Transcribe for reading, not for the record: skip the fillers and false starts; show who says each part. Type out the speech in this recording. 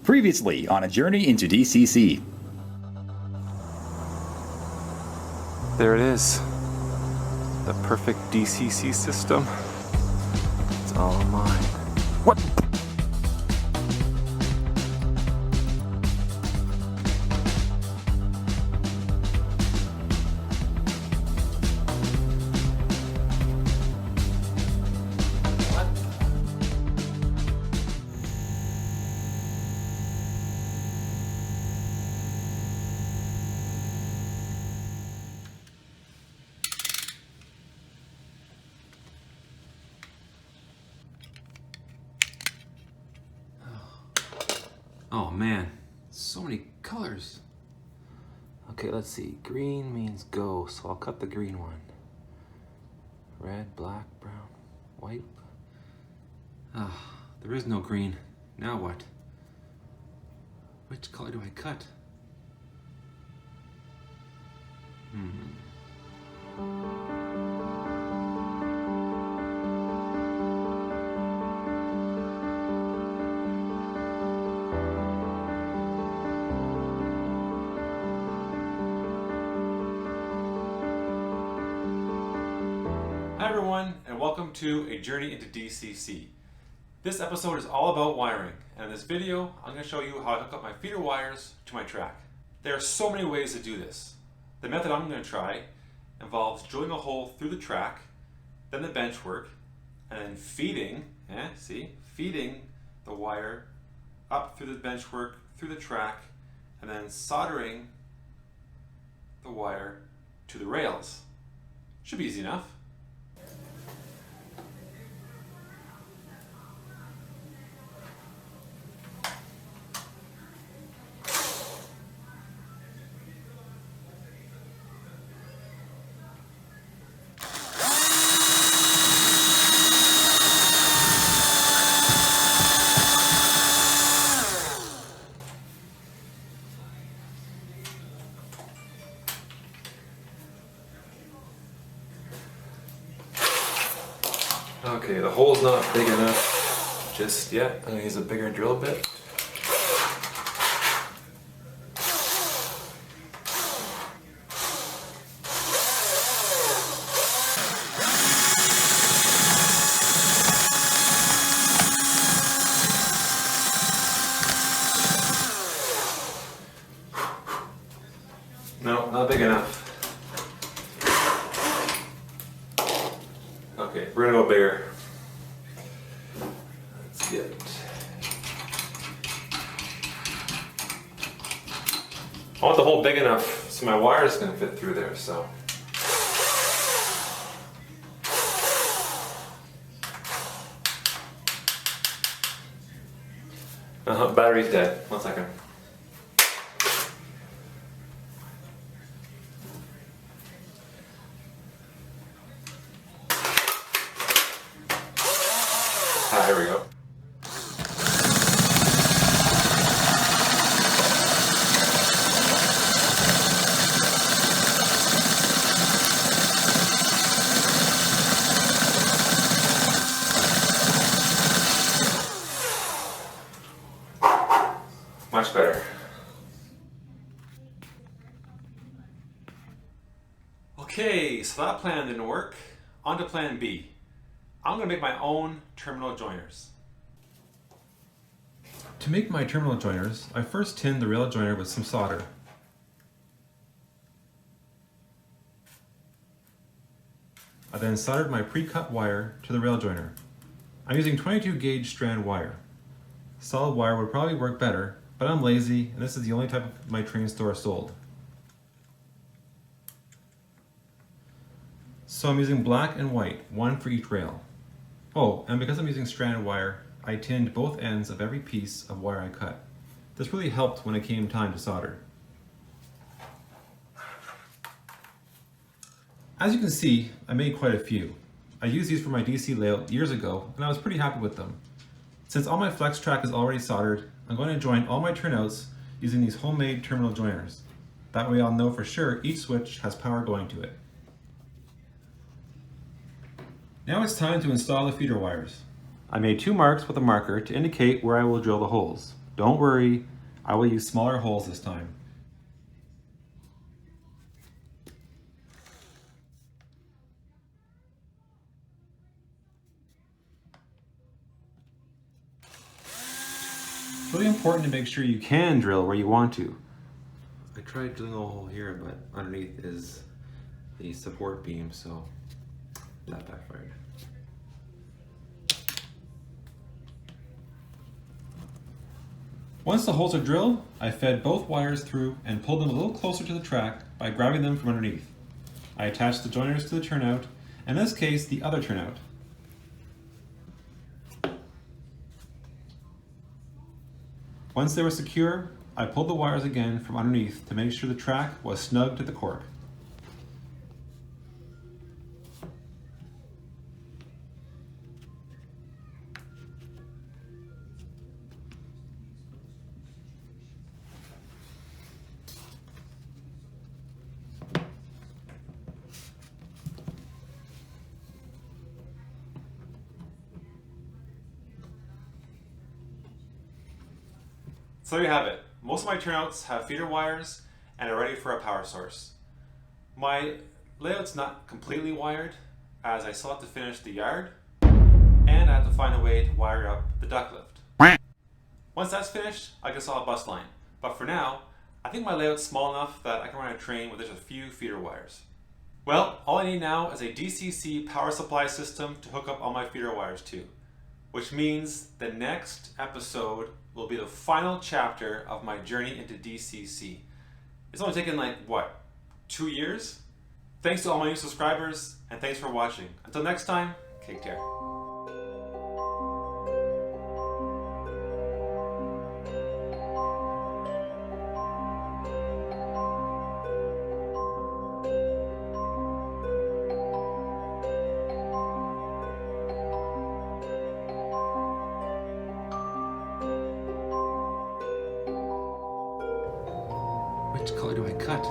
Speaker 1: Previously on A Journey into DCC.
Speaker 2: There it is. The perfect DCC system. It's all mine. What? Oh man, so many colors. Okay, let's see. Green means go, so I'll cut the green one. Red, black, brown, white. There is no green. Now what? Which color do I cut? Hi everyone, and welcome to A Journey into DCC. This episode is all about wiring, and in this video, I'm going to show you how I hook up my feeder wires to my track. There are so many ways to do this. The method I'm going to try involves drilling a hole through the track, then the bench work, and then feeding the wire up through the bench work, through the track, and then soldering the wire to the rails. Should be easy enough. Okay, the hole's not big enough just yet. I'm gonna use a bigger drill bit. No, not big enough. Okay, we're gonna go bigger. Let's get. I want the hole big enough so my wire is gonna fit through there, so. Battery's dead. 1 second. Here we go. Much better. Okay, so that plan didn't work. On to plan B. I'm going to make my own terminal joiners. To make my terminal joiners, I first tinned the rail joiner with some solder. I then soldered my pre-cut wire to the rail joiner. I'm using 22 gauge strand wire. Solid wire would probably work better, but I'm lazy and this is the only type of my train store sold. So I'm using black and white, one for each rail. Oh, and because I'm using strand wire, I tinned both ends of every piece of wire I cut. This really helped when it came time to solder. As you can see, I made quite a few. I used these for my DC layout years ago, and I was pretty happy with them. Since all my flex track is already soldered, I'm going to join all my turnouts using these homemade terminal joiners. That way I'll know for sure each switch has power going to it. Now it's time to install the feeder wires. I made 2 marks with a marker to indicate where I will drill the holes. Don't worry, I will use smaller holes this time. It's really important to make sure you can drill where you want to. I tried drilling a hole here, but underneath is the support beam, so that backfired. Once the holes are drilled, I fed both wires through and pulled them a little closer to the track by grabbing them from underneath. I attached the joiners to the turnout, in this case the other turnout. Once they were secure, I pulled the wires again from underneath to make sure the track was snug to the cork. So there you have it. Most of my turnouts have feeder wires and are ready for a power source. My layout's not completely wired, as I still have to finish the yard and I have to find a way to wire up the duct lift. Once that's finished, I guess I'll have a bus line. But for now, I think my layout's small enough that I can run a train with just a few feeder wires. Well, all I need now is a DCC power supply system to hook up all my feeder wires to, which means the next episode will be the final chapter of my journey into DCC. It's only taken like, what, 2 years? Thanks to all my new subscribers, and thanks for watching. Until next time, take care. Which color do I cut?